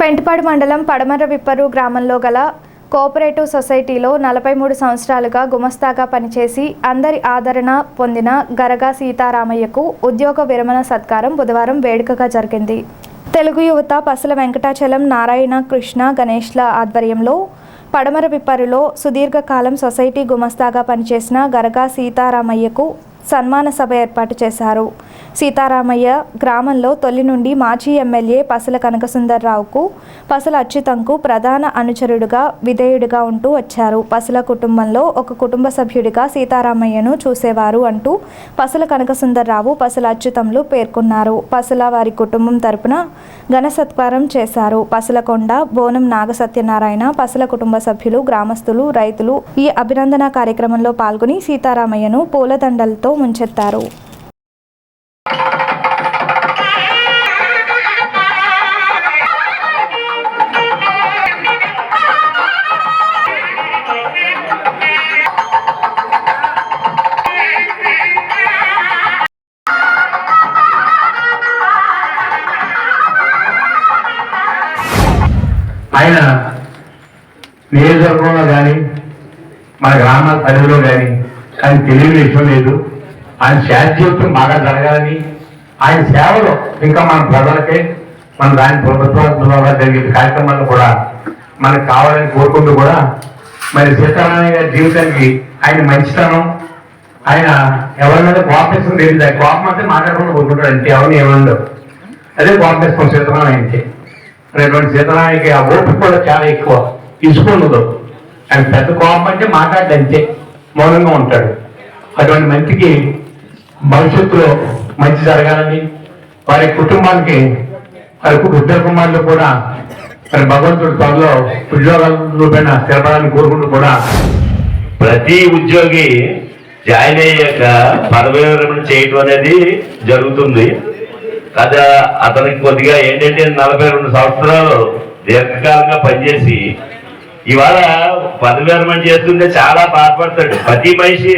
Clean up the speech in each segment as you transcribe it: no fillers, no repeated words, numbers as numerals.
పెంటపాడు మండలం పడమర విప్పరు గ్రామంలో గల కోఆపరేటివ్ సొసైటీలో 43 సంవత్సరాలుగా గుమస్తాగా పనిచేసి అందరి ఆదరణ పొందిన గరగా సీతారామయ్యకు ఉద్యోగ విరమణ సత్కారం బుధవారం వేడుకగా జరిగింది. తెలుగు యువత పసల వెంకటాచలం, నారాయణ, కృష్ణ, గణేష్ల ఆధ్వర్యంలో పడమర విప్పరులో సుదీర్ఘకాలం సొసైటీ గుమస్తాగా పనిచేసిన గరగా సీతారామయ్యకు సన్మాన సభ ఏర్పాటు చేశారు. సీతారామయ్య గ్రామంలో తొలి నుండి మాజీ ఎమ్మెల్యే పసల కనకసుందర్రావుకు, పసల అచ్యుతంకు ప్రధాన అనుచరుడుగా విధేయుడిగా ఉంటూ వచ్చారు. పసల కుటుంబంలో ఒక కుటుంబ సభ్యుడిగా సీతారామయ్యను చూసేవారు అంటూ పసల కనకసుందర్రావు, పసల అచ్యుతంలు పేర్కొన్నారు. పసల వారి కుటుంబం తరపున ఘన సత్కారం చేశారు. పసలకొండ, బోనం నాగసత్యనారాయణ, పసల కుటుంబ సభ్యులు, గ్రామస్తులు, రైతులు ఈ అభినందన కార్యక్రమంలో పాల్గొని సీతారామయ్యను పూలదండలతో ముంచెత్తారు. ఆయన నియోజకవర్గంలో కానీ మన గ్రామ పరిధిలో కానీ ఆయన తెలియని విషయం లేదు. ఆయన శాశ్వతం బాగా జరగాలని, ఆయన సేవలు ఇంకా మన ప్రజలకే, మన దాని ప్రభుత్వ జరిగే కార్యక్రమాలు కూడా మనకు కావాలని కోరుకుంటూ కూడా మరి సీతారామయ్య గారి జీవితానికి ఆయన మంచితనం, ఆయన ఎవరి మీద కోపేసం తెలియదు. కోపం అంటే మాట్లాడకుండా కోరుకుంటాడు అంటే ఎవరిని ఏమన్నా అదే కోపేస్తాం సీతారామయ్య అంటే. అటువంటి సీతారామయ్యకి ఆ ఓపిక కూడా చాలా ఎక్కువ, ఇసుకుండదు. ఆయన పెద్ద కోపం అంటే మాట్లాడంతే, మౌనంగా ఉంటాడు. అటువంటి మంచికి భవిష్యత్తులో మంచి జరగాలని, వారి కుటుంబానికి వారి ఉద్యోగ కుమారులు కూడా మరి భగవంతుడి త్వరలో ఉద్యోగాల రూపేణ స్థిరపడాలని కోరుకుంటూ కూడా ప్రతి ఉద్యోగి జాయిన్ అయ్యాక పదవి విరమణ చేయటం అనేది జరుగుతుంది కదా. అతనికి కొద్దిగా ఏంటంటే 42 సంవత్సరాలు దీర్ఘకాలంగా పనిచేసి ఇవాళ పదవి విరమణ చేస్తుంటే చాలా బాధపడతాడు. ప్రతి మనిషి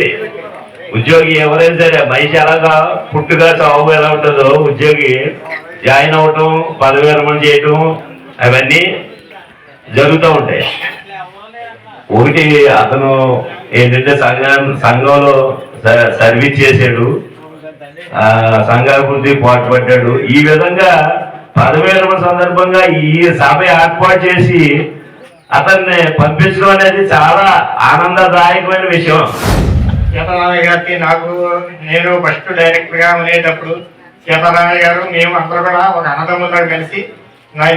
ఉద్యోగి ఎవరైనా సరే, మనిషి ఎలాగా పుట్టుగా చావు ఎలా ఉంటుందో ఉద్యోగి జాయిన్ అవ్వటం, పదవి విరమణ చేయటం అవన్నీ జరుగుతూ ఉంటాయి. ఒకటి అతను ఏంటంటే సంఘంలో సర్వీస్ చేశాడు, సంఘాభివృద్ధి పాటుపడ్డాడు. ఈ విధంగా పదవి విరమణ సందర్భంగా ఈ సభ ఏర్పాటు చేసి అతన్ని పంపించడం అనేది చాలా ఆనందదాయకమైన విషయం. సీతారామయ్య గారికి నేను ఫస్ట్ డైరెక్టర్గా ఉండేటప్పుడు సీతారామయ్య గారు మేము అందరూ కూడా ఒక అన్నదమ్ములతో కలిసి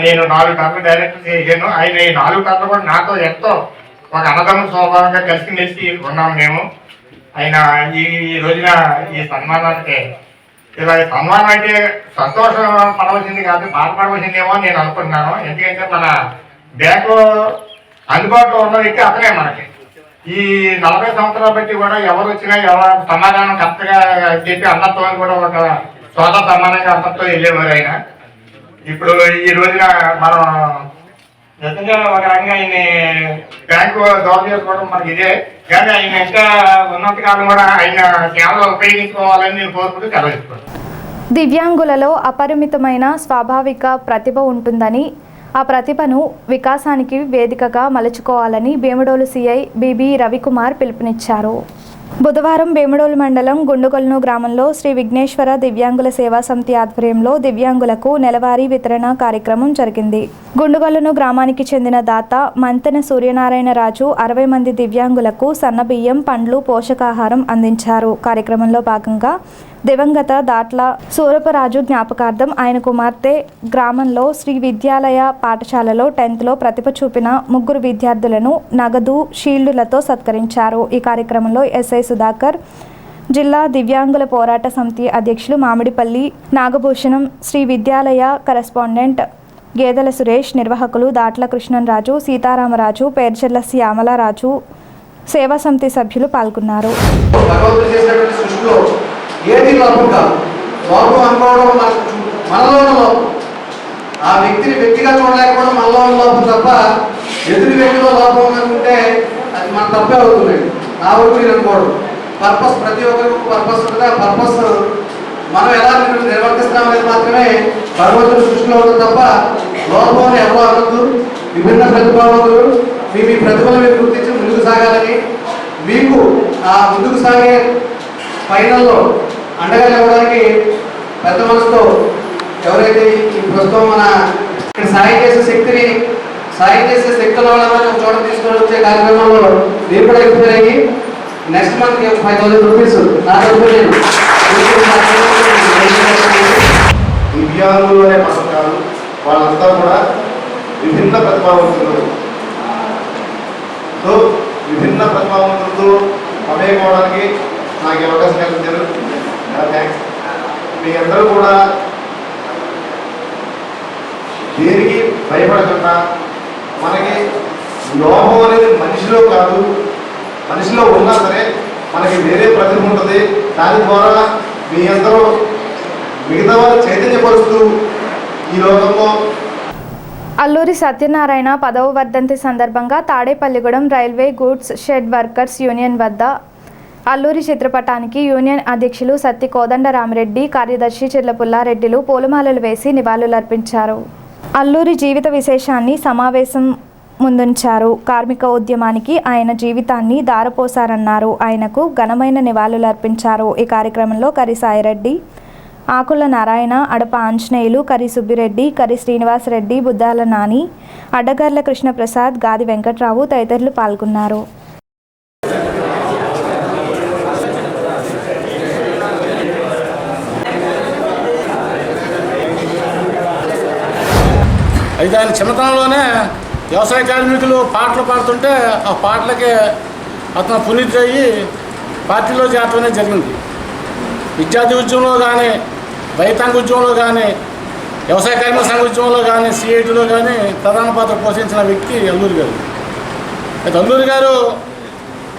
నేను 4 టర్లు డైరెక్టర్ చేశాను. ఆయన ఈ 4 టర్లు కూడా నాతో ఎంతో ఒక అన్నదమ్ముల స్వభావంగా కలిసి ఉన్నాము మేము. ఆయన ఈ రోజున ఈ సన్మానానికి ఇలా సన్మానం అంటే సంతోషం పడవలసింది కాదు, బాధపడవలసిందేమో నేను అనుకుంటున్నాను. ఎందుకంటే మన బ్యాంకు అందుబాటులో ఉన్న వ్యక్తి అతనే మనకి. ఈ 40 సంవత్సరాల బట్టి కూడా ఎవరు వచ్చినా ఎవరు సమాధానం కరెక్ట్గా చెప్పి అందరితో కూడా ఒక సోదర సమానంగా అందరితో వెళ్ళేవారు ఆయన. ఇప్పుడు ఈ రోజున మనం నిజంగా ఒక రకంగా ఆయన్ని బ్యాంకు దోర చేసుకోవడం మనకి ఇదే. కానీ ఆయన ఇంకా ఉన్నంతకాలం కూడా ఆయన సేవలు ఉపయోగించుకోవాలని నేను కోరుకుంటూ సెలవిస్తున్నాను. దివ్యాంగులలో అపరిమితమైన స్వాభావిక ప్రతిభ ఉంటుందని, ఆ ప్రతిభను వికాసానికి వేదికగా మలుచుకోవాలని భీమడోలు సిఐ బిబి రవికుమార్ పిలుపునిచ్చారు. బుధవారం భీమడోలు మండలం గుండుగొలను గ్రామంలో శ్రీ విఘ్నేశ్వర దివ్యాంగుల సేవా సమితి ఆధ్వర్యంలో దివ్యాంగులకు నెలవారీ వితరణ కార్యక్రమం జరిగింది. గుండుగొలను గ్రామానికి చెందిన దాత మంతెన సూర్యనారాయణ రాజు 60 మంది దివ్యాంగులకు సన్నబియ్యం, పండ్లు, పోషకాహారం అందించారు. కార్యక్రమంలో భాగంగా దివంగత దాట్ల సూరపరాజు జ్ఞాపకార్థం ఆయన కుమార్తె గ్రామంలో శ్రీ విద్యాలయ పాఠశాలలో 10th లో ప్రతిభ చూపిన 3 విద్యార్థులను నగదు, షీల్డులతో సత్కరించారు. ఈ కార్యక్రమంలో ఎస్ఐ సుధాకర్, జిల్లా దివ్యాంగుల పోరాట సమితి అధ్యక్షులు మామిడిపల్లి నాగభూషణం, శ్రీ విద్యాలయ కరెస్పాండెంట్ గేదెల సురేష్, నిర్వాహకులు దాట్ల కృష్ణరాజు, సీతారామరాజు, పేర్చెల్ల శ్యామలరాజు, సేవా సమితి సభ్యులు పాల్గొన్నారు. ఏది లోపం కాదు, లోపం అనుకోవడం మనలో లోపం. ఆ వ్యక్తిని వ్యక్తిగా చూడలేకపోవడం మనలో లోపం తప్ప ఎదురు వ్యక్తిలో లోపం అనుకుంటే అది మన తప్పే అవుతుంది. నా వరకు నేను అనుకోవడం పర్పస్, ప్రతి ఒక్కరికి పర్పస్ ఉంటుంది. ఆ పర్పస్ మనం ఎలా నిర్వర్తిస్తాం అనేది మాత్రమే భగవంతుడి సృష్టిలో ఉంటుంది తప్ప లోపం ఎవరో విభిన్న ప్రతిభావంతులు మీ ప్రతిభను మీరు గుర్తించి ముందుకు సాగాలని, మీకు ఆ ముందుకు సాగే ఫైనల్లో అండగా ఇవ్వడానికి పెద్ద మనసుతో ఎవరైతే ఈ ప్రస్తుతం మన ఇక్కడ సాయం చేసే శక్తి ఉన్న వాళ్ళని ఒక చోట తీసుకొని వచ్చే కార్యక్రమంలో నేను కూడా ఎక్స్పైర్ అయ్యి నెక్స్ట్ మంత్ 5,000 రూపీస్ నా తరఫున నేను దివ్యాంగులు అనే పథకాలు వాళ్ళంతా కూడా విభిన్న ప్రతిభావంతులు. సో విభిన్న ప్రతిభావంతులతో మమేకం అవడానికి నాకు అవకాశం కల్పించారు. థ్యాంక్స్. మీ అందరూ కూడా దేనికి భయపడకుండా, మనకి లోపం అనేది మనిషిలో కాదు, మనిషిలో ఉన్నా సరే మనకి వేరే ప్రతిభ ఉంటుంది. దాని ద్వారా మీ అందరూ మిగతా వాళ్ళు చైతన్యపరుస్తూ ఈ లోకంలో. అల్లూరి సత్యనారాయణ 10వ వర్ధంతి సందర్భంగా Tadepalligudem railway goods shed workers union వద్ద అల్లూరి చిత్రపటానికి యూనియన్ అధ్యక్షులు సత్తి కోదండరామిరెడ్డి, కార్యదర్శి చిర్లపుల్లారెడ్డిలు పూలమాలలు వేసి నివాళులర్పించారు. అల్లూరి జీవిత విశేషాన్ని సమావేశం ముందుంచారు. కార్మిక ఉద్యమానికి ఆయన జీవితాన్ని దారపోసారన్నారు. ఆయనకు ఘనమైన నివాళులర్పించారు. ఈ కార్యక్రమంలో కరి సాయిరెడ్డి, ఆకుల నారాయణ, అడప ఆంజనేయులు, కరి సుబ్బిరెడ్డి, కరి శ్రీనివాసరెడ్డి, బుద్దాల నాని, అడ్డగర్ల కృష్ణప్రసాద్, గాది వెంకట్రావు తదితరులు పాల్గొన్నారు. అయితే ఆయన చిన్నతనంలోనే వ్యవసాయ కార్మికులు పాటలు పాడుతుంటే ఆ పాటలకి అతను పునీతుడయ్యి పార్టీలో చేరటం జరిగింది. విద్యార్థి ఉద్యమంలో కానీ, రైతాంగ ఉద్యమంలో కానీ, వ్యవసాయ కార్మిక సంఘ ఉద్యమంలో కానీ, సిఐటిలో కానీ ప్రధాన పాత్ర పోషించిన వ్యక్తి అల్లూరి గారు. అయితే అల్లూరి గారు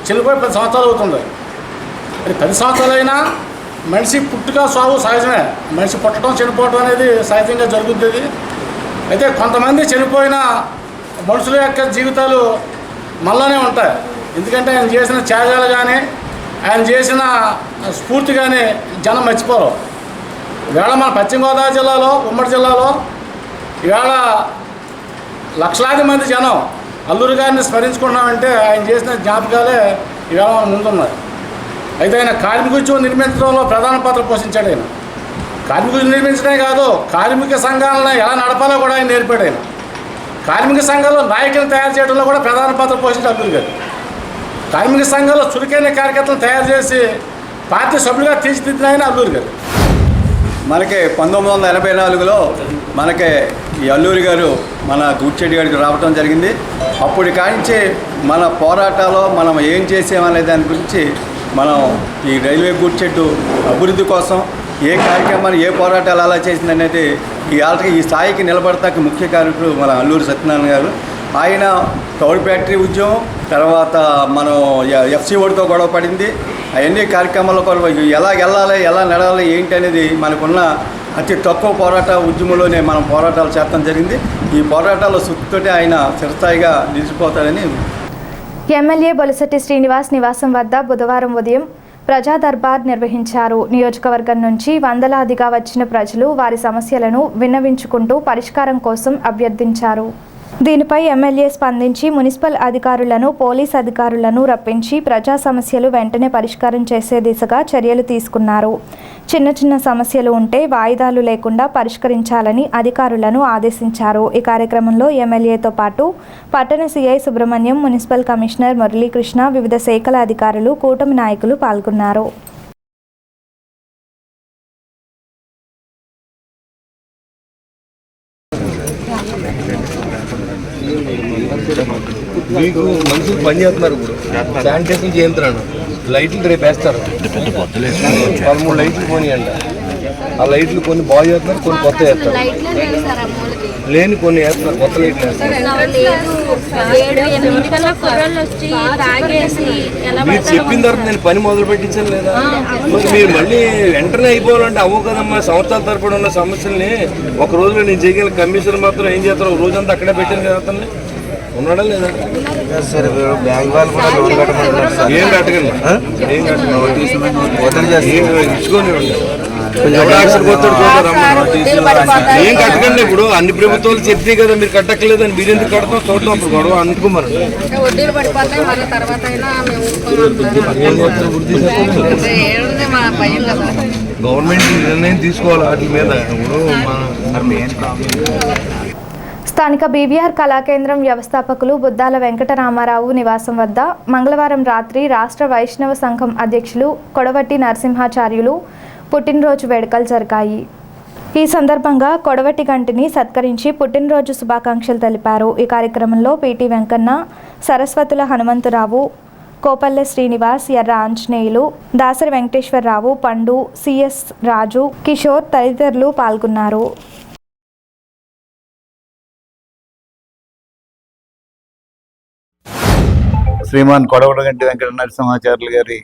చనిపోయి 10 సంవత్సరాలు అవుతుంది. అది 10 సంవత్సరాలైనా మనిషి పుట్టుక సాగు సహజమే. మనిషి పుట్టడం చనిపోవడం అనేది సహజంగా జరుగుతుంది. అయితే కొంతమంది చనిపోయిన మనుషుల యొక్క జీవితాలు మళ్ళానే ఉంటాయి. ఎందుకంటే ఆయన చేసిన త్యాగాలు కానీ, ఆయన చేసిన స్ఫూర్తి కానీ జనం మర్చిపోరు. ఇవాళ మన పశ్చిమ గోదావరి జిల్లాలో, ఉమ్మడి జిల్లాలో ఇవాళ లక్షలాది మంది జనం అల్లూరి గారిని స్మరించుకున్నామంటే ఆయన చేసిన జ్ఞాపకాలే ఇవాళ మన ముందున్నాయి. అయితే ఆయన కార్మిక ఉద్యమం నిర్మించడంలో ప్రధాన పాత్ర పోషించాడు. ఆయన కార్మిక ఉద్యమం నిర్మించడమే కాదు, కార్మిక సంఘాలను ఎలా నడపాలో కూడా ఆయన నేర్పాడు. ఆయన కార్మిక సంఘాల్లో నాయకులను తయారు చేయడంలో కూడా ప్రధాన పాత్ర పోషించాడు అల్లూరి గారు. కార్మిక సంఘాల్లో చురుకైన కార్యకర్తలను తయారు చేసి పార్టీ సభ్యులుగా తీర్చిదిద్దిన ఆయన అల్లూరి గారు. మనకి 1984లో మనకి ఈ అల్లూరి గారు మన గూడ్చెడ్డి గారికి రావడం జరిగింది. అప్పటి కానించి మన పోరాటాలు మనం ఏం చేసామనే దాని గురించి మనం ఈ రైల్వే గూడ్చెడ్డు అభివృద్ధి కోసం ఏ కార్యక్రమాన్ని, ఏ పోరాటాలు అలా చేసిందనేది ఈ స్థాయికి నిలబడతానికి ముఖ్య కారకుడు మన అల్లూరి సత్యనారాయణ గారు. ఆయన టౌన్ ఫ్యాక్టరీ ఉద్యమం, తర్వాత మనం ఎఫ్సీఓడితో గొడవ పడింది. అవన్నీ కార్యక్రమాల్లో కూడా ఎలా వెళ్ళాలి, ఎలా నడవాలి ఏంటి అనేది మనకున్న అతి తక్కువ పోరాట ఉద్యమంలోనే మనం పోరాటాలు చేస్తాం జరిగింది. ఈ పోరాటాల సుత్తితోటి ఆయన చిరస్థాయిగా నిలిచిపోతాడని. ఎమ్మెల్యే బొలిశెట్టి శ్రీనివాస్ నివాసం వద్ద బుధవారం ఉదయం ప్రజా దర్బార్ నిర్వహించారు. నియోజకవర్గం నుంచి వందలాదిగా వచ్చిన ప్రజలు వారి సమస్యలను విన్నవించుకుంటూ పరిష్కారం కోసం అభ్యర్థించారు. దీనిపై ఎమ్మెల్యే స్పందించి మున్సిపల్ అధికారులను, పోలీస్ అధికారులను రప్పించి ప్రజా సమస్యలు వెంటనే పరిష్కారం చేసే దిశగా చర్యలు తీసుకున్నారు. చిన్న చిన్న సమస్యలు ఉంటే వాయిదాలు లేకుండా పరిష్కరించాలని అధికారులను ఆదేశించారు. ఈ కార్యక్రమంలో ఎమ్మెల్యేతో పాటు పట్టణ CI Subrahmanyam, municipal commissioner Muralikrishna, వివిధ శాఖల అధికారులు, కూటమి నాయకులు పాల్గొన్నారు. మీకు మనుషులు పని చేస్తున్నారు. ఇప్పుడు శానిటేషన్ చేయించున్నాను. లైట్లు రేపు వేస్తారు. 13 లైట్లు పోనీయండి. ఆ లైట్లు కొన్ని బాగు చేస్తున్నారు, కొన్ని కొత్త వేస్తారు. లేని కొన్ని వేస్తున్నారు, కొత్త లైట్లు వేస్తారు. మీరు చెప్పిన తర్వాత నేను పని మొదలు పెట్టించాను లేదా? మీరు మళ్ళీ వెంటనే అయిపోవాలంటే అవ్వవు కదమ్మా. సంవత్సరాల తరపున ఉన్న సమస్యల్ని ఒక రోజులో నేను చేయగల. కమిషన్ మాత్రం ఏం చేస్తారు, ఒక రోజంతా అక్కడే పెట్టాను కదా. అతన్ని ఉన్నాడా లేదా? సరే, బ్యాంక్ వాళ్ళు కూడా లోన్ కట్టమంటున్నారు. ఏం కట్టగలను, ఏం కట్టగలను ఇచ్చుకొని ఎవడు యాక్షన్ పోతాడు చూద్దాం. ఏం కట్టకండి, ఇప్పుడు అన్ని ప్రభుత్వాలు చెప్తాయి కదా మీరు కట్టక్కలేదని, మీరు ఎందుకు కడతాం చూద్దాం. అప్పుడు గొడవ అనుకోమని వడ్డీలు పడిపోతాయి, మళ్ళీ తర్వాత అయినా గవర్నమెంట్ నిర్ణయం తీసుకోవాలి వాటి మీద. స్థానిక బీవీఆర్ కళాకేంద్రం వ్యవస్థాపకులు బుద్దాల వెంకటరామారావు నివాసం వద్ద మంగళవారం రాత్రి రాష్ట్ర వైష్ణవ సంఘం అధ్యక్షులు కొడవటి నరసింహాచార్యులు పుట్టినరోజు వేడుకలు జరిగాయి. ఈ సందర్భంగా కొడవటి గంటిని సత్కరించి పుట్టినరోజు శుభాకాంక్షలు తెలిపారు. ఈ కార్యక్రమంలో పిటి వెంకన్న, సరస్వతుల హనుమంతరావు, కోపల్లె శ్రీనివాస్, ఎర్ర ఆంజనేయులు, దాసరి వెంకటేశ్వరరావు, పండు, సిఎస్ రాజు, కిషోర్ తదితరులు పాల్గొన్నారు. శ్రీమాన్ కొడవటిగంటి వెంకట నరసింహాచార్యులు గారి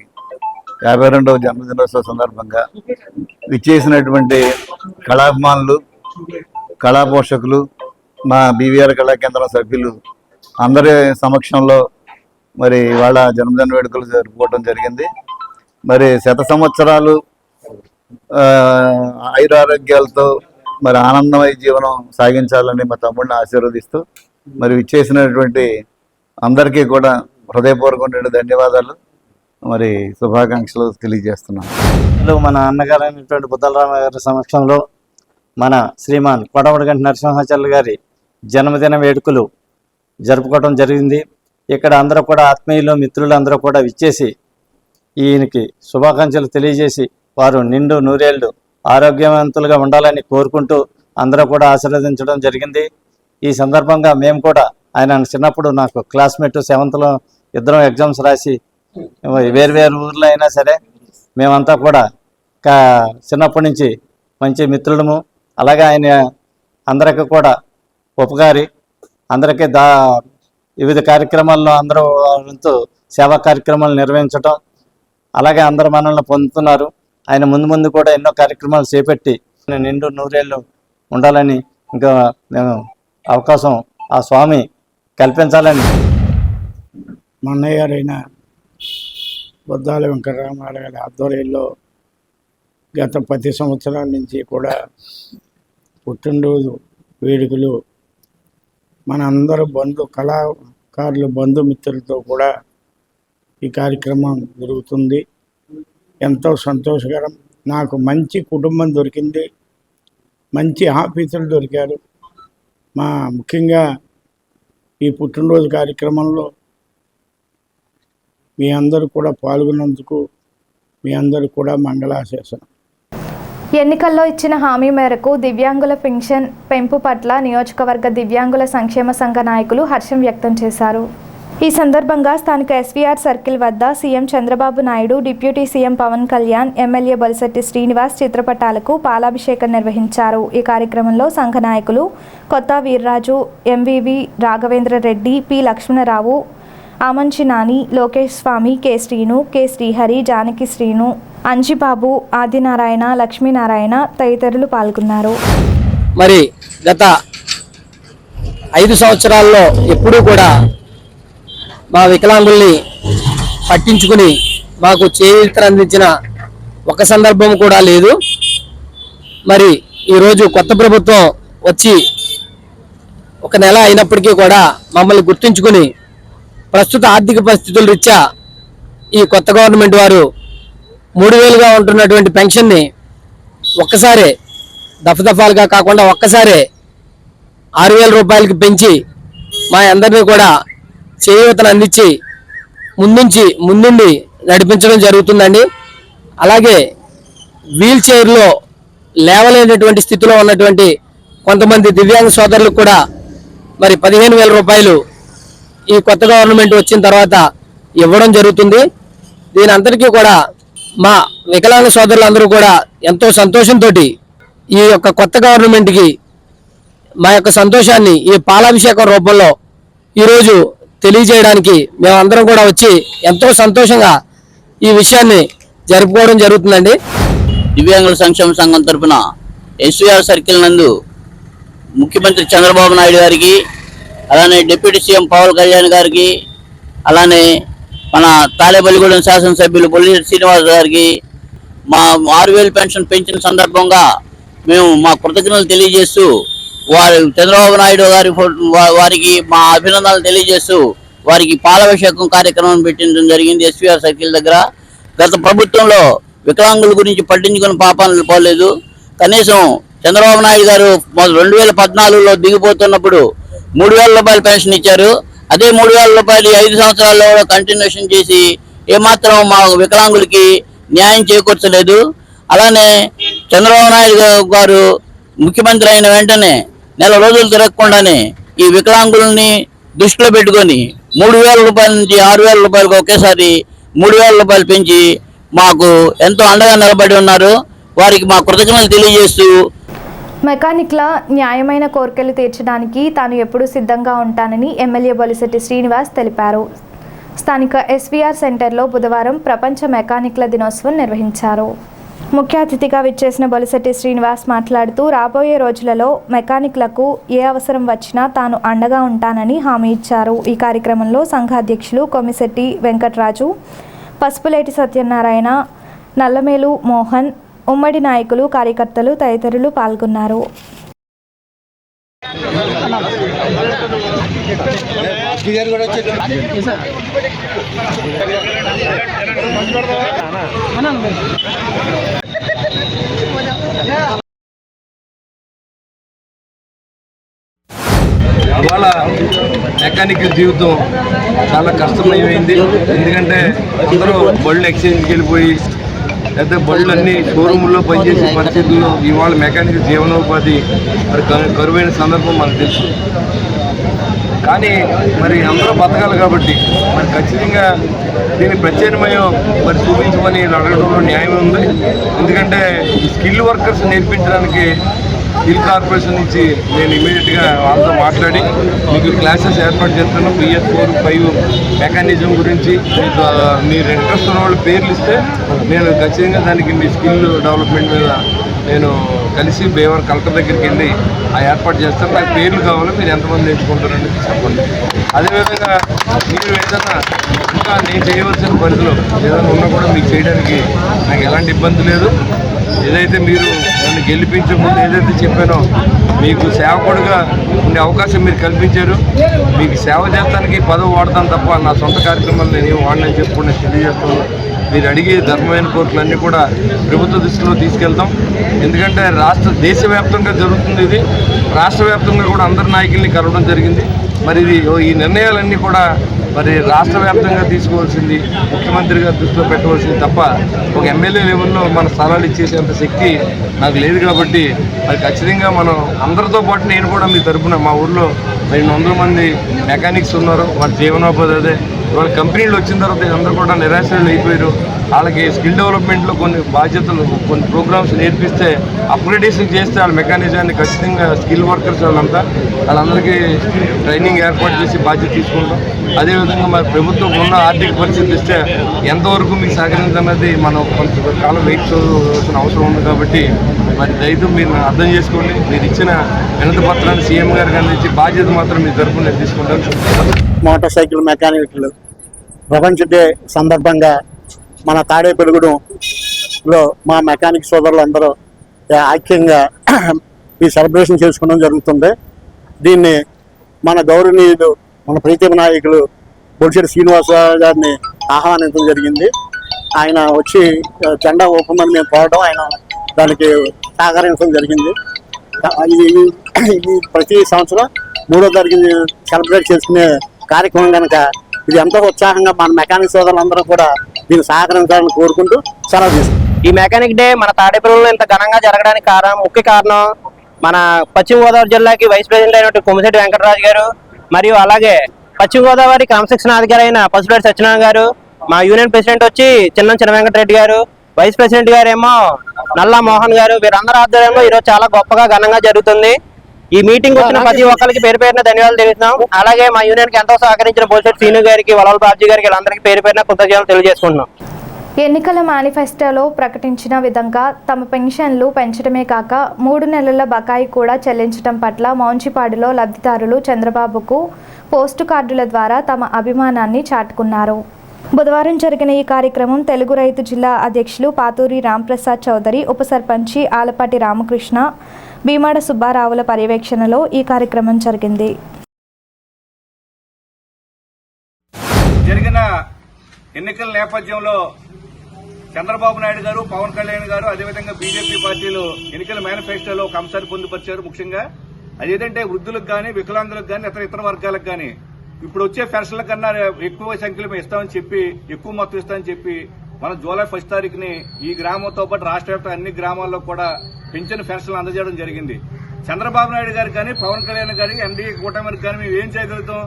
52వ జన్మదినోత్సవ సందర్భంగా విచ్చేసినటువంటి కళాభిమానులు, కళా పోషకులు, మా బీవీఆర్ కళాకేంద్రం సభ్యులు అందరి సమక్షంలో మరి వాళ్ళ జన్మదిన వేడుకలు జరుపుకోవడం జరిగింది. మరి 100 సంవత్సరాలు ఆయురారోగ్యాలతో మరి ఆనందమయ జీవనం సాగించాలని మా తమ్ముడిని ఆశీర్వదిస్తూ మరి విచ్చేసినటువంటి అందరికీ కూడా హృదయపూర్వకమైన ధన్యవాదాలు, మరి శుభాకాంక్షలు తెలియజేస్తున్నాను. మన అన్నగారు అయినటువంటి బుద్దలరామ గారి సమక్షంలో మన శ్రీమాన్ కొడవటిగంటి నరసింహాచార్యులు గారి జన్మదిన వేడుకలు జరుపుకోవడం జరిగింది. ఇక్కడ అందరూ కూడా ఆత్మీయులు, మిత్రులు అందరూ కూడా విచ్చేసి ఈయనకి శుభాకాంక్షలు తెలియజేసి వారు నిండు నూరేళ్లు ఆరోగ్యవంతులుగా ఉండాలని కోరుకుంటూ అందరూ కూడా ఆశీర్వదించడం జరిగింది. ఈ సందర్భంగా మేము కూడా ఆయన చిన్నప్పుడు నాకు క్లాస్మేట్ 7th ఇద్దరం ఎగ్జామ్స్ రాసి వేరు ఊర్లో అయినా సరే మేమంతా కూడా చిన్నప్పటి నుంచి మంచి మిత్రులము. అలాగే ఆయన అందరికీ కూడా ఉపకారి, అందరికీ వివిధ కార్యక్రమాల్లో అందరూ వంతు సేవా కార్యక్రమాలు నిర్వహించడం, అలాగే అందరు మనల్ని పొందుతున్నారు. ఆయన ముందు కూడా ఎన్నో కార్యక్రమాలు చేపట్టి నిండు నూరేళ్ళు ఉండాలని ఇంకా నేను అవకాశం ఆ స్వామి కల్పించాలని. మా అన్నయ్య గారైన బుద్దాల వెంకటరామారావు గారి ఆధ్వర్యంలో గత 10 సంవత్సరాల నుంచి కూడా పుట్టినరోజు వేడుకలు మన అందరూ కళాకారులు, బంధుమిత్రులతో కూడా ఈ కార్యక్రమం జరుగుతుంది. ఎంతో సంతోషకరం. నాకు మంచి కుటుంబం దొరికింది, మంచి ఆఫీసులు దొరికారు. ముఖ్యంగా ఈ పుట్టినరోజు కార్యక్రమంలో మీ అందరూ కూడా పాల్గొన్నందుకు మీ అందరూ కూడా మంగళాశాసనం. ఎన్నికల్లో ఇచ్చిన హామీ మేరకు దివ్యాంగుల పెన్షన్ పెంపు పట్ల నియోజకవర్గ దివ్యాంగుల సంక్షేమ సంఘ నాయకులు హర్షం వ్యక్తం చేశారు. ఈ సందర్భంగా స్థానిక ఎస్వీఆర్ సర్కిల్ వద్ద CM Chandrababu Naidu, deputy CM Pawan Kalyan, MLA Bolisetti Srinivas చిత్రపటాలకు పాలాభిషేకం నిర్వహించారు. ఈ కార్యక్రమంలో సంఘ నాయకులు Kotha Veerraju, MVV Raghavendra Reddy, P Lakshmanarao, Amanchi Nani, Lokesh Swamy, K Srinu, K Srihari, Janaki Srinu, Anjibabu, Adinarayana, Lakshminarayana తదితరులు పాల్గొన్నారు. మరి గత 5 సంవత్సరాల్లో ఎప్పుడూ కూడా మా వికలాంగుల్ని పట్టించుకుని మాకు చేయూత అందించిన ఒక సందర్భం కూడా లేదు. మరి ఈరోజు కొత్త ప్రభుత్వం వచ్చి 1 నెల అయినప్పటికీ కూడా మమ్మల్ని గుర్తించుకుని ప్రస్తుత ఆర్థిక పరిస్థితుల రీత్యా ఈ కొత్త గవర్నమెంట్ వారు 3000గా ఉంటున్నటువంటి పెన్షన్ని ఒక్కసారే దఫాలుగా కాకుండా ఒక్కసారే 6000 రూపాయలకి పెంచి మా అందరినీ కూడా చేయూతను అందించి ముందుండి నడిపించడం జరుగుతుందండి. అలాగే వీల్ చైర్లో లేవలేనటువంటి స్థితిలో ఉన్నటువంటి కొంతమంది దివ్యాంగ సోదరులకు కూడా మరి 15,000 రూపాయలు ఈ కొత్త గవర్నమెంట్ వచ్చిన తర్వాత ఇవ్వడం జరుగుతుంది. దీని అందరికీ కూడా మా వికలాంగ సోదరులందరూ కూడా ఎంతో సంతోషంతో ఈ యొక్క కొత్త గవర్నమెంట్కి మా యొక్క సంతోషాన్ని ఈ పాలాభిషేకం రూపంలో ఈరోజు తెలియజేయడానికి మేమందరం కూడా వచ్చి ఎంతో సంతోషంగా ఈ విషయాన్ని జరుపుకోవడం జరుగుతుందండి. దివ్యాంగుల సంక్షేమ సంఘం తరఫున ఎస్వీఆర్ సర్కిల్ నందు ముఖ్యమంత్రి చంద్రబాబు నాయుడు గారికి, అలానే డిప్యూటీ సీఎం పవన్ కళ్యాణ్ గారికి, అలానే మన తాడేపల్లిగూడెం శాసనసభ్యులు బొలిశెట్టి శ్రీనివాస్ గారికి, మా 6,000 పెన్షన్ పెంచిన సందర్భంగా మేము మా కృతజ్ఞతలు తెలియజేస్తూ చంద్రబాబు నాయుడు వారికి మా అభినందనలు తెలియజేస్తూ వారికి పాలాభిషేకం కార్యక్రమం పెట్టడం జరిగింది ఎస్వీఆర్ సర్కిల్ దగ్గర. గత ప్రభుత్వంలో వికలాంగుల గురించి పట్టించుకుని పాపాలు పోలేదు. కనీసం చంద్రబాబు నాయుడు గారు 2014లో దిగిపోతున్నప్పుడు 3,000 రూపాయల పెన్షన్ ఇచ్చారు. అదే 3,000 రూపాయలు 5 సంవత్సరాల్లో కూడా కంటిన్యూషన్ చేసి ఏమాత్రం మా వికలాంగులకి న్యాయం చేకూర్చలేదు. అలానే చంద్రబాబు నాయుడు గారు ముఖ్యమంత్రి అయిన వెంటనే నెల రోజులు తిరగకుండానే ఈ వికలాంగులని దృష్టిలో పెట్టుకొని 3,000 రూపాయల నుంచి 6,000 రూపాయలకు ఒకేసారి 3,000 రూపాయలు పెంచి మాకు ఎంతో అండగా నిలబడి ఉన్నారు. వారికి మా కృతజ్ఞతలు తెలియజేస్తూ మెకానిక్ల న్యాయమైన కోరికలు తీర్చడానికి తాను ఎప్పుడూ సిద్ధంగా ఉంటానని ఎమ్మెల్యే బొలిశెట్టి శ్రీనివాస్ తెలిపారు. స్థానిక ఎస్వీఆర్ సెంటర్లో బుధవారం ప్రపంచ మెకానిక్ల దినోత్సవం నిర్వహించారు. ముఖ్య అతిథిగా విచ్చేసిన బొలిశెట్టి శ్రీనివాస్ మాట్లాడుతూ రాబోయే రోజులలో మెకానిక్లకు ఏ అవసరం వచ్చినా తాను అండగా ఉంటానని హామీ ఇచ్చారు. ఈ కార్యక్రమంలో సంఘ అధ్యక్షులు కొమ్మిశెట్టి వెంకటరాజు, పసుపులేటి సత్యనారాయణ, నల్లమేలు మోహన్, ఉమ్మడి నాయకులు, కార్యకర్తలు తదితరులు పాల్గొన్నారు. ఇవాళ మెకానికల్ జీవితం చాలా కష్టమయమైంది. ఎందుకంటే అందరూ బళ్ళు ఎక్స్చేంజ్కి వెళ్ళిపోయి లేదా బళ్ళు అన్నీ షోరూముల్లో పనిచేసే పరిస్థితుల్లో ఇవాళ మెకానికల్ జీవనోపాధి మరి కరువైన సందర్భం మనకు తెలుసు. కానీ మరి అందరూ బతకాలి కాబట్టి మరి ఖచ్చితంగా దీన్ని ప్రత్యామ్నాయం మరి చూపించమని అడగడంలో న్యాయం ఉంది. ఎందుకంటే ఈ స్కిల్ వర్కర్స్ నేర్పించడానికి స్కిల్ కార్పొరేషన్ నుంచి నేను ఇమీడియట్గా వాళ్ళతో మాట్లాడి మీకు క్లాసెస్ ఏర్పాటు చేస్తాను. BS4, 5 మెకానిజం గురించి మీరు ఇంట్రెస్ట్ ఉన్న వాళ్ళ పేర్లు ఇస్తే నేను ఖచ్చితంగా దానికి మీ స్కిల్ డెవలప్మెంట్ మీద నేను కలిసి బేవర్ కలెక్టర్ దగ్గరికి వెళ్ళి ఆ ఏర్పాటు చేస్తాను. నాకు పేర్లు కావాలి, మీరు ఎంతమంది నేర్చుకుంటారని చెప్పండి. అదేవిధంగా మీరు ఏదైనా ఇంకా నేను చేయవలసిన పరిధిలో ఏదైనా ఉన్నా కూడా మీకు చేయడానికి నాకు ఎలాంటి ఇబ్బంది లేదు. ఏదైతే మీరు నన్ను గెలిపించే ముందు ఏదైతే చెప్పానో మీకు సేవకుడుగా ఉండే అవకాశం మీరు కల్పించారు. మీకు సేవ చేస్తానికి పదవి వాడతాను తప్ప నా సొంత కార్యక్రమాలు నేను ఏం వాడినని చెప్పి నేను తెలియజేస్తున్నాను. మీరు అడిగే ధర్మమైన కోరికలన్నీ కూడా ప్రభుత్వ దృష్టిలో తీసుకెళ్తాం. ఎందుకంటే దేశవ్యాప్తంగా జరుగుతుంది ఇది. రాష్ట్ర వ్యాప్తంగా కూడా అందరి నాయకుల్ని కలవడం జరిగింది. మరి ఈ నిర్ణయాలన్నీ కూడా మరి రాష్ట్ర వ్యాప్తంగా తీసుకోవాల్సింది ముఖ్యమంత్రిగా దృష్టిలో పెట్టవలసింది తప్ప ఒక ఎమ్మెల్యే లెవెల్లో మన స్థలాలు ఇచ్చేసేంత శక్తి నాకు లేదు. కాబట్టి మరి ఖచ్చితంగా మనం అందరితో పాటు నేను కూడా మీ తరఫున మా ఊర్లో 200 మంది మెకానిక్స్ ఉన్నారు. వారి జీవనోపాధి అదే. వాళ్ళ కంపెనీలు వచ్చిన తర్వాత అందరూ కూడా నిరాశలు అయిపోయారు. వాళ్ళకి స్కిల్ డెవలప్మెంట్లో కొన్ని బాధ్యతలు, కొన్ని ప్రోగ్రామ్స్ నేర్పిస్తే అప్గ్రేడేషన్ చేస్తే వాళ్ళ మెకానిజాన్ని ఖచ్చితంగా స్కిల్ వర్కర్స్ వాళ్ళందరికీ ట్రైనింగ్ ఏర్పాటు చేసి బాధ్యత తీసుకుంటాం. అదేవిధంగా మరి ప్రభుత్వం ఉన్న ఆర్థిక పరిస్థితి ఇస్తే ఎంతవరకు మీకు సహకరించన్నది మనం కొంతకాలం వెయిట్ చేయవలసిన అవసరం ఉంది. కాబట్టి మరి దయతో మీరు అర్థం చేసుకోండి. మీరు ఇచ్చిన వినతి పత్రాన్ని సీఎం గారికి అందించి బాధ్యత మాత్రం మీ తరఫున నేను తీసుకుంటాను. మోటార్ సైకిల్ మెకానిక్లు ప్రపంచ డే సందర్భంగా మన తాడేపల్లిగూడెంలో మా మెకానిక్ సోదరులు అందరూ ఐక్యంగా ఈ సెలబ్రేషన్ చేసుకోవడం జరుగుతుంది. దీన్ని మన గౌరవనీయులు, మన ప్రీతమ నాయకులు బొలిశెట్టి శ్రీనివాస గారిని ఆహ్వానించడం జరిగింది. ఆయన వచ్చి జెండా ఊపమని మేము పోవడం, ఆయన దానికి సహకరించడం జరిగింది. ఇది ప్రతి సంవత్సరం 3వ తారీఖుని సెలబ్రేట్ చేసుకునే కార్యక్రమం కనుక ఇది ఎంతో ఉత్సాహంగా మన మెకానిక్ సోదరులందరూ కూడా దీన్ని సహకరించాలని కోరుకుంటూ సెలవు తీసుకుంటాం. ఈ మెకానిక్ డే మన తాడేపల్లిలో ఇంత ఘనంగా జరగడానికి ముఖ్య కారణం మన పశ్చిమ గోదావరి జిల్లాకి వైస్ ప్రెసిడెంట్ అయినటువంటి కొమ్మిశెట్టి వెంకటరాజు గారు, మరియు అలాగే పశ్చిమ గోదావరి క్రమశిక్షణ అధికారి అయిన పసుపులేటి సత్యనారాయణ గారు, మా యూనియన్ ప్రెసిడెంట్ వచ్చి చిన్న వెంకటరెడ్డి గారు, వైస్ ప్రెసిడెంట్ గారు ఏమో నల్లా మోహన్ గారు, వీరందరూ ఆధ్వర్యంలో ఈరోజు చాలా గొప్పగా ఘనంగా జరుగుతుంది. ఈ మీటింగ్ వచ్చిన ప్రతి ఒక్కరికి పేరు పేరున ధన్యవాదాలు తెలుస్తున్నాం. అలాగే మా యూనియన్ కి ఎంతో సహకరించిన బొలిశెట్టి శ్రీను గారికి, వలవల బాబ్జీ గారికి, వీళ్ళందరికీ పేరు పేరున కృతజ్ఞతలు తెలియజేసుకుంటున్నాం. ఎన్నికల మేనిఫెస్టోలో ప్రకటించిన విధంగా తమ పెన్షన్లు పెంచడమే కాక 3 నెలల బకాయి కూడా చెల్లించడం పట్ల మౌంచిపాడులో లబ్ధిదారులు చంద్రబాబుకు పోస్టు కార్డుల ద్వారా తమ అభిమానాన్ని చాటుకున్నారు. బుధవారం జరిగిన ఈ కార్యక్రమం తెలుగు రైతు జిల్లా అధ్యక్షులు పాతూరి రాంప్రసాద్ చౌదరి, ఉప సర్పంచి ఆలపాటి రామకృష్ణ, భీమాడ సుబ్బారావుల పర్యవేక్షణలో ఈ కార్యక్రమం జరిగింది. జరిగిన ఎన్నికల నేపథ్యంలో చంద్రబాబు నాయుడు గారు, పవన్ కళ్యాణ్ గారు, అదేవిధంగా బీజేపీ పార్టీలు ఎన్నికల మేనిఫెస్టోలో ఒక అంశాన్ని పొందుపరిచారు. ముఖ్యంగా అదేంటంటే వృద్ధులకు కానీ, వికలాంగులకు కానీ, ఇతర వర్గాలకు కానీ ఇప్పుడు వచ్చే పెన్షన్ల కన్నా ఎక్కువ సంఖ్యలో మేము ఇస్తామని చెప్పి, ఎక్కువ మొత్తం ఇస్తామని చెప్పి మన జూలై 1 తారీఖుని ఈ గ్రామంతో పాటు రాష్ట్ర వ్యాప్తంగా అన్ని గ్రామాల్లో కూడా పెన్షన్ పెన్షన్లు అందజేయడం జరిగింది. చంద్రబాబు నాయుడు గారు కానీ, పవన్ కళ్యాణ్ గారి ఎన్డీఏ కూటమికి కానీ మేము ఏం చేయగలుగుతాం?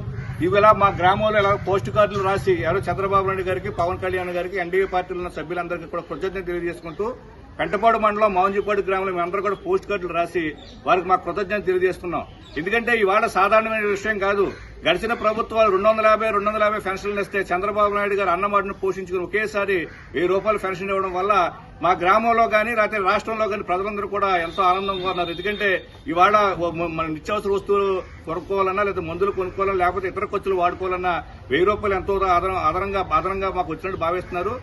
ఇవిలా మా గ్రామంలో ఇలా పోస్ట్ కార్డులు రాసి ఎవరో చంద్రబాబు నాయుడు గారికి, పవన్ కళ్యాణ్ గారికి, ఎన్డీఏ పార్టీలో ఉన్న సభ్యులందరికీ కూడా కృతజ్ఞతలు తెలియజేసుకుంటూ పెంటపాడు మండలం మాంజిపాడు గ్రామంలో మేమందరూ కూడా పోస్ట్ కార్డులు రాసి వారికి మా కృతజ్ఞతలు తెలియజేస్తున్నాం. ఎందుకంటే ఇవాళ సాధారణమైన విషయం కాదు. గడిచిన ప్రభుత్వాలు 250 పెన్షన్లు ఇస్తే చంద్రబాబు నాయుడు గారు అన్నమాటను పోషించుకుని ఒకేసారి 1000 రూపాయలు పెన్షన్ ఇవ్వడం వల్ల మా గ్రామంలో కానీ లేకపోతే రాష్ట్రంలో కానీ ప్రజలందరూ కూడా ఎంతో ఆనందంగా ఉన్నారు. ఎందుకంటే ఇవాళ మన నిత్యావసర వస్తువులు కొనుక్కోవాలన్నా, లేదా మందులు కొనుక్కోవాలన్నా, లేకపోతే ఇతర ఖర్చులు వాడుకోవాలన్నా 1000 రూపాయలు ఎంతో అదనంగా మాకు వచ్చినట్టు భావిస్తున్నారు.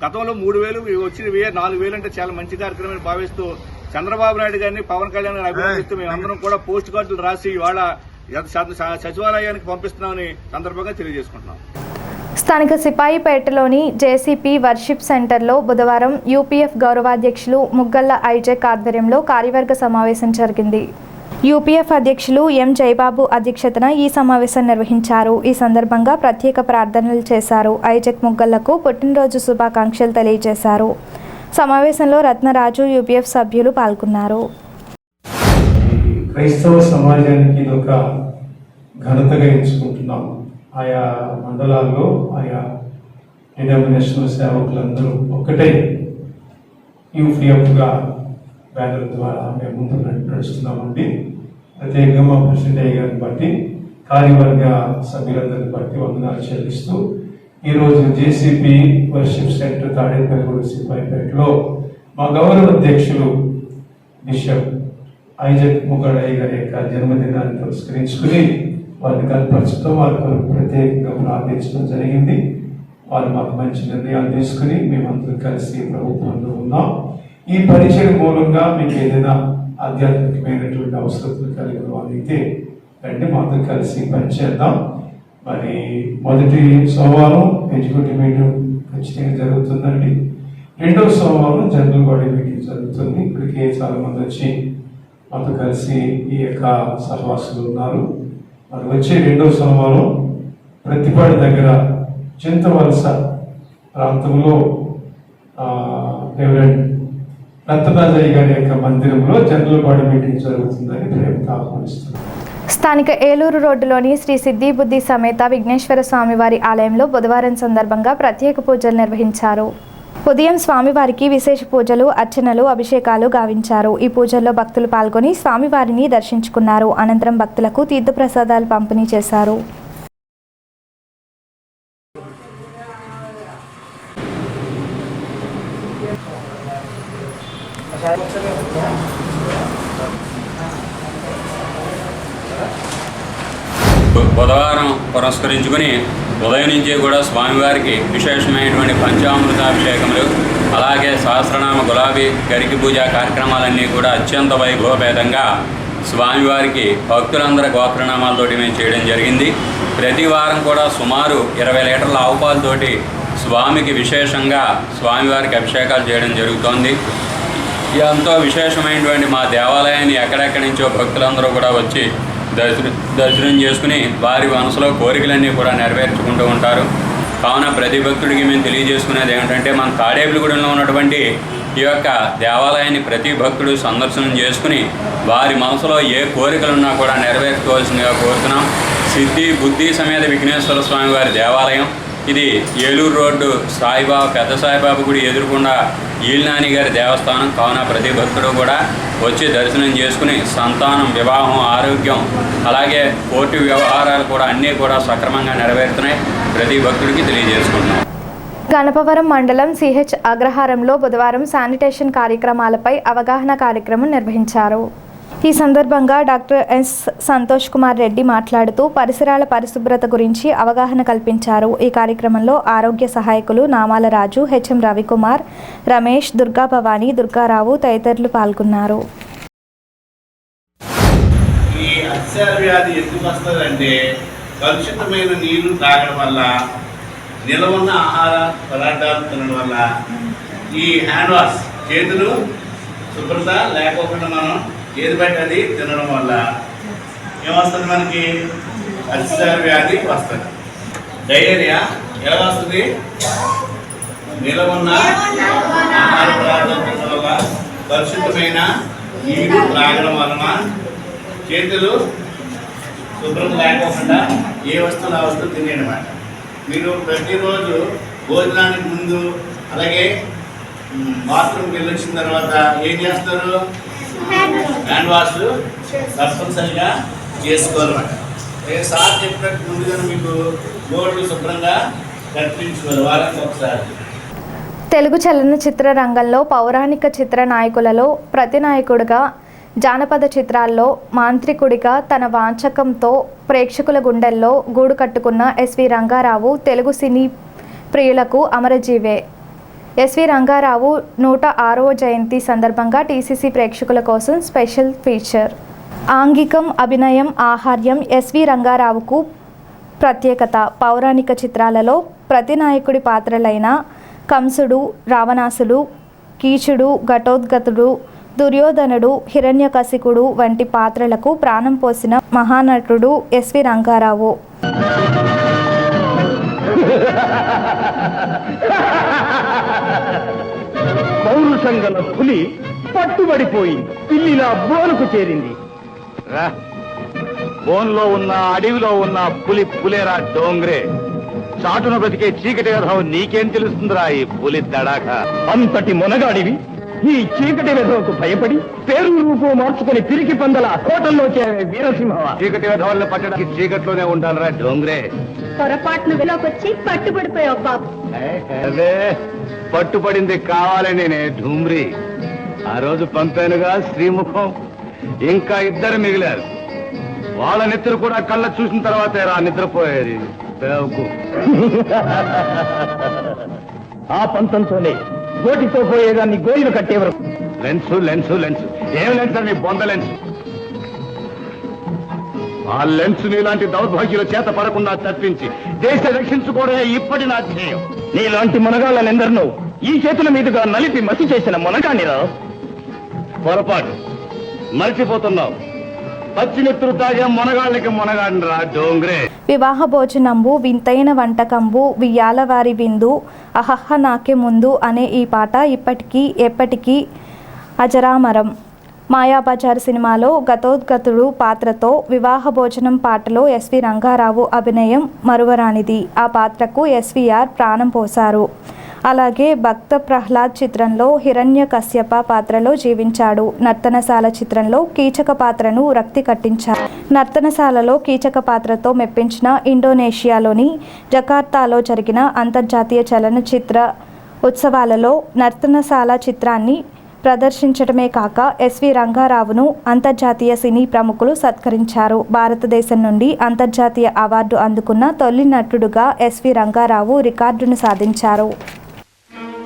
గతంలో 3000 వచ్చిన 4000 అంటే చాలా మంచి కార్యక్రమం భావిస్తూ చంద్రబాబు నాయుడు గారిని, పవన్ కళ్యాణ్ గారిని అభినందిస్తూ మేమందరం కూడా పోస్ట్ కార్డులు రాసి ఇవాళ సచివాలయానికి పంపిస్తున్నామని సందర్భంగా తెలియజేసుకుంటున్నాం. స్థానిక సిపాయిపేటలోని జేసీపీ వర్షిప్ సెంటర్లో బుధవారం యూపీఎఫ్ గౌరవాధ్యక్షులు ముగ్గళ్ల ఐజక్ ఆధ్వర్యంలో కార్యవర్గ సమావేశం జరిగింది. యూపీఎఫ్ అధ్యక్షులు ఎం జయబాబు అధ్యక్షతన ఈ సమావేశం నిర్వహించారు. ఈ సందర్భంగా ప్రత్యేక ప్రార్థనలు చేశారు. ఐజక్ ముగ్గళ్లకు పుట్టినరోజు శుభాకాంక్షలు తెలియజేశారు. సమావేశంలో రత్నరాజు, యూపీఎఫ్ సభ్యులు పాల్గొన్నారు. క్రైస్తవ సమాజానికి ఇది ఒక ఘనతగా ఎంచుకుంటున్నాం. ఆయా మండలాల్లో ఆయా డినామినేషనల్ సేవకులందరూ ఒక్కటే యూపీఎఫ్గా బ్యానర్ ద్వారా మేము ముందుకు నడుస్తున్నామండి. ప్రత్యేకంగా మా ప్రెసిడెంట్ గారిని బట్టి, కార్యవర్గ సభ్యులందరిని బట్టి వందనాలు చెల్లిస్తూ ఈరోజు జేసీపీ వర్షిప్ సెంటర్ తాడేపల్లి సిపాయిపేటలో మా గౌరవ అధ్యక్షులు బిషప్ ఐజక్ ముగ్గళ్ళయ్య గారి యొక్క జన్మదినాన్ని పురస్కరించుకుని వారిని కనపరచడం, వారి కొరకు ప్రత్యేకంగా ప్రార్థించడం జరిగింది. వారు మాకు మంచి నిర్ణయాలు తీసుకుని మేమందరం కలిసి ప్రభుత్వంలో ఉన్నాం. ఈ పరిచయం మూలంగా మీకు ఏదైనా ఆధ్యాత్మికమైనటువంటి అవసరతలు కలిగిన వాళ్ళైతే రండి, మాతో కలిసి పనిచేద్దాం. మరి మొదటి సోమవారం ఎగ్జిక్యూటివ్ మీటింగ్ ఖచ్చితంగా జరుగుతుందండి. రెండవ సోమవారం జనరల్ బాడీ మీటింగ్ జరుగుతుంది. ఇప్పటికే చాలా మంది వచ్చి మాతో కలిసి ఈ యొక్క సహవాసులు ఉన్నారు. మరి వచ్చే రెండవ సోమవారం ప్రతిపాడు దగ్గర చింతవలస ప్రాంతంలో రెవరెండ్ రత్నరాజయ్య గారి యొక్క మందిరంలో జనరల్ బాడీ మీటింగ్ జరుగుతుందని ప్రేమతో ఆహ్వానిస్తున్నాం. స్థానిక ఏలూరు రోడ్డులోని శ్రీ సిద్ధి బుద్ధి సమేత విఘ్నేశ్వర స్వామివారి ఆలయంలో బుధవారం సందర్భంగా ప్రత్యేక పూజలు నిర్వహించారు. ఉదయం స్వామివారికి విశేష పూజలు, అర్చనలు, అభిషేకాలు గావించారు. ఈ పూజల్లో భక్తులు పాల్గొని స్వామివారిని దర్శించుకున్నారు. అనంతరం భక్తులకు తీర్థప్రసాదాలు పంపిణీ చేశారు. బుధవారం పురస్కరించుకుని ఉదయం నుంచి కూడా స్వామివారికి విశేషమైనటువంటి పంచామృతాభిషేకములు, అలాగే సహస్రనామ గులాబీ గరికి పూజ కార్యక్రమాలన్నీ కూడా అత్యంత వైభవపేతంగా స్వామివారికి భక్తులందరి గోత్రనామాలతోటి మేము చేయడం జరిగింది. ప్రతి వారం కూడా సుమారు 20 లీటర్ల ఆవు పాలతోటి స్వామికి విశేషంగా స్వామివారికి అభిషేకాలు చేయడం జరుగుతోంది. ఎంతో విశేషమైనటువంటి మా దేవాలయాన్ని ఎక్కడెక్కడి నుంచో భక్తులందరూ కూడా వచ్చి దర్శనం చేసుకుని వారి మనసులో కోరికలన్నీ కూడా నెరవేర్చుకుంటూ ఉంటారు. కావున ప్రతి భక్తుడికి మేము తెలియజేసుకునేది ఏమిటంటే, మన తాడేపల్లిగూడెంలో ఉన్నటువంటి ఈ యొక్క దేవాలయాన్ని ప్రతి భక్తుడు సందర్శనం చేసుకుని వారి మనసులో ఏ కోరికలున్నా కూడా నెరవేర్చుకోవాల్సిందిగా కోరుతున్నాం. సిద్ధి బుద్ధి సమేత విఘ్నేశ్వర స్వామి వారి దేవాలయం ఇది ఏలూరు రోడ్డు సాయిబాబా, పెద్ద సాయిబాబా గుడి ఎదురుకుండా ఈల్నాని గారి దేవస్థానం. కావున ప్రతి భక్తుడు కూడా వచ్చి దర్శనం చేసుకుని సంతానం, వివాహం, ఆరోగ్యం, అలాగే కోర్టు వ్యవహారాలు కూడా అన్నీ కూడా సక్రమంగా నెరవేరుతున్నాయి. ప్రతి భక్తుడికి తెలియజేసుకుంటున్నాం. గణపవరం మండలం సిహెచ్ అగ్రహారంలో బుధవారం శానిటేషన్ కార్యక్రమాలపై అవగాహన కార్యక్రమం నిర్వహించారు. ఈ సందర్భంగా డాక్టర్ ఎస్ సంతోష్ కుమార్ రెడ్డి మాట్లాడుతూ పరిసరాల పరిశుభ్రత గురించి అవగాహన కల్పించారు. ఈ కార్యక్రమంలో ఆరోగ్య సహాయకులు నామాల రాజు, హెచ్ఎం రవికుమార్, రమేష్, దుర్గా భవానీ, దుర్గారావు తదితరులు పాల్గొన్నారు. ఈ అత్సార వ్యాధి ఎందుకు వస్తుందంటే కలుషితమైన నీళ్లు తాగడం వల్ల, నిల్వ ఉన్న ఆహార పదార్థాలు తినడం వల్ల, ఈ హ్యాండ్ వాష్ చేతులు శుభ్రత లేకోకుండా మనం ఏది బట్టి అది తినడం వల్ల ఏమొస్తుంది, మనకి అత్సార వ్యాధి వస్తుంది. డయేరియా ఎలా వస్తుంది, నిల్వ ఉన్న ఆహార పదార్థాలు తినడం వల్ల, కలుషితమైన నీళ్లు త్రాగడం వలన, చేతులు శుభ్రత లేకోకుండా ఏ వస్తువులు ఆ వస్తువు తినేయడమాట. మీరు ప్రతిరోజు భోజనానికి ముందు అలాగే బాత్రూమ్కి వెళ్ళి వచ్చిన తర్వాత ఏం చేస్తారు, హ్యాండ్ వాష్ తప్పనిసరిగా చేసుకోవాలన్నమాట. సార్ చెప్పినట్టు ముందుగా మీకు బోర్డులు శుభ్రంగా కట్టించుకోవాలి వారానికి ఒకసారి. తెలుగు చలనచిత్ర రంగంలో పౌరాణిక చిత్ర నాయకులలో ప్రతినాయకుడిగా, జానపద చిత్రాల్లో మాంత్రికుడిగా తన వాంఛకంతో ప్రేక్షకుల గుండెల్లో గూడు కట్టుకున్న ఎస్వి రంగారావు తెలుగు సినీ ప్రియులకు అమరజీవే. ఎస్వి రంగారావు 106వ జయంతి సందర్భంగా టీసీసీ ప్రేక్షకుల కోసం స్పెషల్ ఫీచర్. ఆంగికం, అభినయం, ఆహార్యం ఎస్వి రంగారావుకు ప్రత్యేకత. పౌరాణిక చిత్రాలలో ప్రతినాయకుడి పాత్రలైన కంసుడు, రావణాసుడు, కీచుడు, ఘటోద్గతుడు, దుర్యోధనుడు, హిరణ్యకశికుడు వంటి పాత్రలకు ప్రాణం పోసిన మహానటుడు ఎస్వి రంగారావు. పౌరుషంగల పులి పట్టుబడిపోయింది, పిల్లిలా బోనుకు చేరింది. బోన్లో ఉన్న అడవిలో ఉన్న పులి పులేరా డోంగ్రే, చాటున బ్రతికే చీకటి వ్యధం నీకేం తెలుస్తుందిరా ఈ పులి తడాక. అంతటి మునగాడివి ఈ చీకటి వ్యధంకు భయపడి పేరు రూపు మార్చుకుని పిరికి పందల కోటల్లో చేరే వీరసింహ. చీకటి వ్యధవాళ్ళని పట్టడానికి చీకట్లోనే ఉండాలరా డోంగ్రే. పొరపాటును వెలోకొచ్చి పట్టుబడిపోయావు బాబు. అదే పట్టుబడింది కావాలనే ఢూమ్రి. ఆ రోజు పంపానుగా శ్రీముఖం, ఇంకా 2 మిగిలారు. వాళ్ళ నిద్ర కూడా కళ్ళ చూసిన తర్వాతే రా నిద్రపోయేది. ఆ పంతంతోనే గోటితో పోయేదాన్ని గోయిలు కట్టేవరకు. లెన్సు లెన్సు లెన్సు ఏం లెన్స్ అని బొంద లెన్స్. ఆ లెన్స్ నీలాంటి దౌర్భాగ్యుల చేత పడకుండా తప్పించి దేశ రక్షించుకోవడమే ఇప్పటి నా ధ్యేయం. నీలాంటి మునగాళ్ళనెందరినో ఈ చేతుల మీదుగా నలిపి మసి చేసిన మునగానిరా. పొరపాటు, మర్చిపోతున్నావు. పచ్చినెత్తులు తాగే మునగాళ్ళకి మునగాడిరా డోంగ్రే. వివాహ భోజనంబు వింతైన వంటకంబు వియ్యాలవారి విందు అహహ నాకే ముందు అనే ఈ పాట ఇప్పటికీ ఎప్పటికీ అజరామరం. మాయాబజార్ సినిమాలో ఘటోద్గతుడు పాత్రతో వివాహ భోజనం పాటలో ఎస్వి రంగారావు అభినయం మరువరానిది. ఆ పాత్రకు ఎస్వీఆర్ ప్రాణం పోశారు. అలాగే భక్త ప్రహ్లాద్ చిత్రంలో హిరణ్యకశ్యప పాత్రలో జీవించాడు. నర్తనశాల చిత్రంలో కీచక పాత్రను రక్తి కట్టించారు. నర్తనశాలలో కీచక పాత్రతో మెప్పించిన ఇండోనేషియాలోని జకార్తాలో జరిగిన అంతర్జాతీయ చలనచిత్ర ఉత్సవాలలో నర్తనశాల చిత్రాన్ని ప్రదర్శించడమే కాక ఎస్వి రంగారావును అంతర్జాతీయ సినీ ప్రముఖులు సత్కరించారు. భారతదేశం నుండి అంతర్జాతీయ అవార్డు అందుకున్న తొలి నటుడుగా ఎస్వి రంగారావు రికార్డును సాధించారు.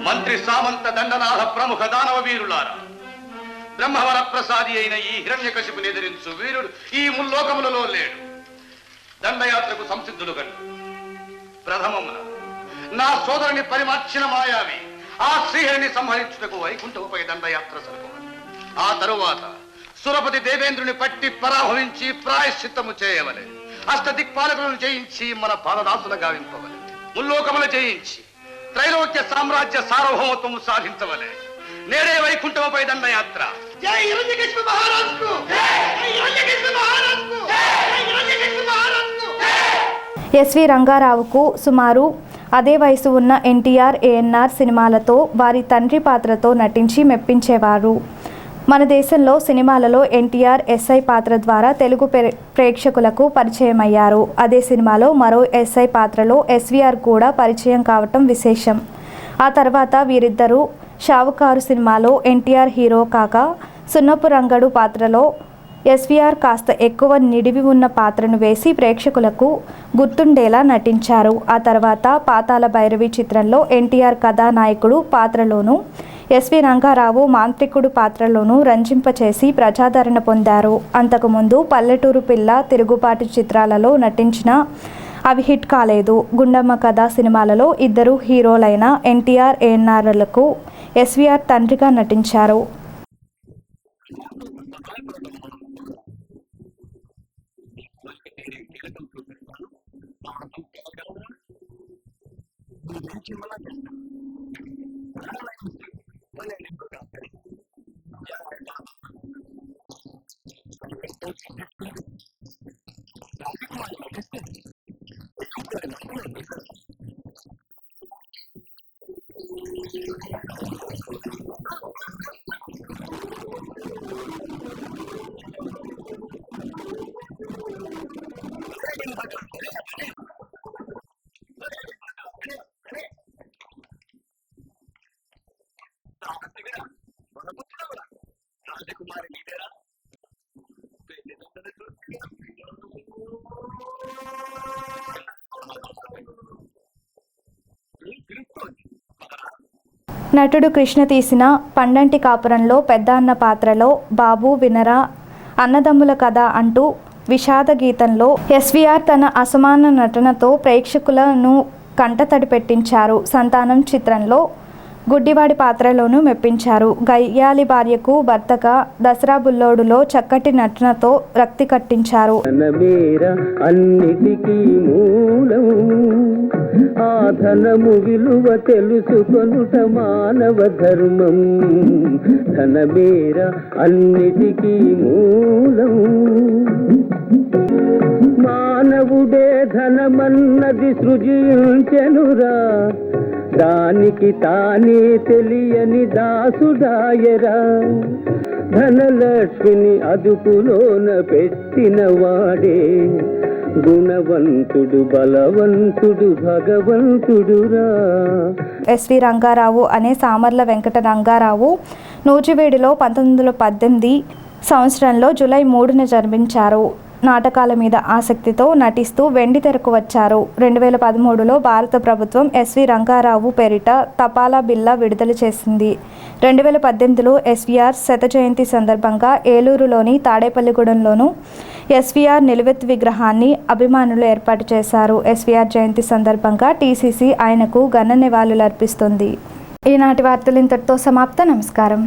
మంత్రి సామంత దండనాథ ప్రముఖ దానవ వీరులారా, బ్రహ్మవర ప్రసాది అయిన ఈ హిరణ్యకశిపుని ఎదిరించు వీరుడు ఈ ముల్లోకములలో లేడు. దండయాత్రకు సంసిద్ధులు కను ప్రథమమున నా సోదరుని పరిమార్చిన మాయావి ఆ శ్రీహరిని సంహరించుటకు వైకుంఠముపై దండయాత్ర సరుకోవాలి. ఆ తరువాత సురపతి దేవేంద్రుని పట్టి పరాభవించి ప్రాయశ్చిత్తము చేయవలె. అష్టదిక్పాలకులను జయించి మన పాదదాసుల గావింపవలె. ముల్లోకముల జయించి త్రైలోక్య సామ్రాజ్య సార్వభౌమత్వము సాధించవలె. నేడే వైకుంఠముపై దండయాత్ర. జై హిరణ్యకశిప మహారాజుకు! జై హిరణ్యకశిప మహారాజుకు! జై హిరణ్యకశిప మహారాజుకు! ఎస్వి రంగారావుకు సుమారు అదే వయసు ఉన్న ఎన్టీఆర్, ఏఎన్ఆర్ సినిమాలతో వారి తండ్రి పాత్రతో నటించి మెప్పించేవారు. మన దేశంలో సినిమాలలో ఎన్టీఆర్ ఎస్ఐ పాత్ర ద్వారా తెలుగు ప్రేక్షకులకు పరిచయమయ్యారు. అదే సినిమాలో మరో ఎస్ఐ పాత్రలో ఎస్వీఆర్ కూడా పరిచయం కావటం విశేషం. ఆ తర్వాత వీరిద్దరూ షావుకారు సినిమాలో ఎన్టీఆర్ హీరో కాగా సున్నపు రంగడు పాత్రలో ఎస్వీఆర్ కాస్త ఎక్కువ నిడివి ఉన్న పాత్రను వేసి ప్రేక్షకులకు గుర్తుండేలా నటించారు. ఆ తర్వాత పాతాళ భైరవి చిత్రంలో ఎన్టీఆర్ కథానాయకుడు పాత్రలోనూ, ఎస్వి రంగారావు మాంత్రికుడు పాత్రలోనూ రంజింపచేసి ప్రజాదరణ పొందారు. అంతకుముందు పల్లెటూరు పిల్ల, తిరుగుబాటు చిత్రాలలో నటించిన అవి హిట్ కాలేదు. గుండమ్మ కథ సినిమాలలో ఇద్దరు హీరోలైన ఎన్టీఆర్, ఏఎన్ఆర్లకు ఎస్వీఆర్ తండ్రిగా నటించారు. నటుడు కృష్ణ తీసిన పండంటి కాపురంలో పెద్ద అన్న పాత్రలో బాబు వినరా అన్నదమ్ముల కథ అంటూ విషాద గీతంలో ఎస్వీఆర్ తన అసమాన నటనతో ప్రేక్షకులను కంటతడి పెట్టించారు. సంతానం చిత్రంలో గుడ్డివాడి పాత్రలోనూ మెప్పించారు. గయ్యాలి భార్యకు భర్తగా దసరా బుల్లోడులో చక్కటి నటనతో రక్తి కట్టించారు. ఆ ధనము విలువ తెలుసుకొనుట మానవ ధర్మం, ధనమేర అన్నిటికీ మూలం. మానవుడే ధనమన్నది సృజించెనురా, దానికి తానే తెలియని దాసుడాయరా. ధనలక్ష్మిని అదుపులోన పెట్టిన వాడే గుణవంతుడు, బలవంతుడు, భగవంతుడురా. ఎస్వి రంగారావు అనే సామర్ల వెంకట రంగారావు నూజివీడులో 1918 సంవత్సరంలో జూలై 3న జన్మించారు. నాటకాల మీద ఆసక్తితో నటిస్తూ వెండి తెరకు వచ్చారు. 2013లో భారత ప్రభుత్వం ఎస్వి రంగారావు పేరిట తపాలా బిల్లా విడుదల చేసింది. 2018లో ఎస్వీఆర్ శత జయంతి సందర్భంగా ఏలూరులోని తాడేపల్లిగూడెంలోనూ ఎస్వీఆర్ నిలువెత్తు విగ్రహాన్ని అభిమానులు ఏర్పాటు చేశారు. ఎస్వీఆర్ జయంతి సందర్భంగా టీసీసీ ఆయనకు ఘన నివాళులర్పిస్తుంది. ఈనాటి వార్తలు ఇంతటితో సమాప్తం. నమస్కారం.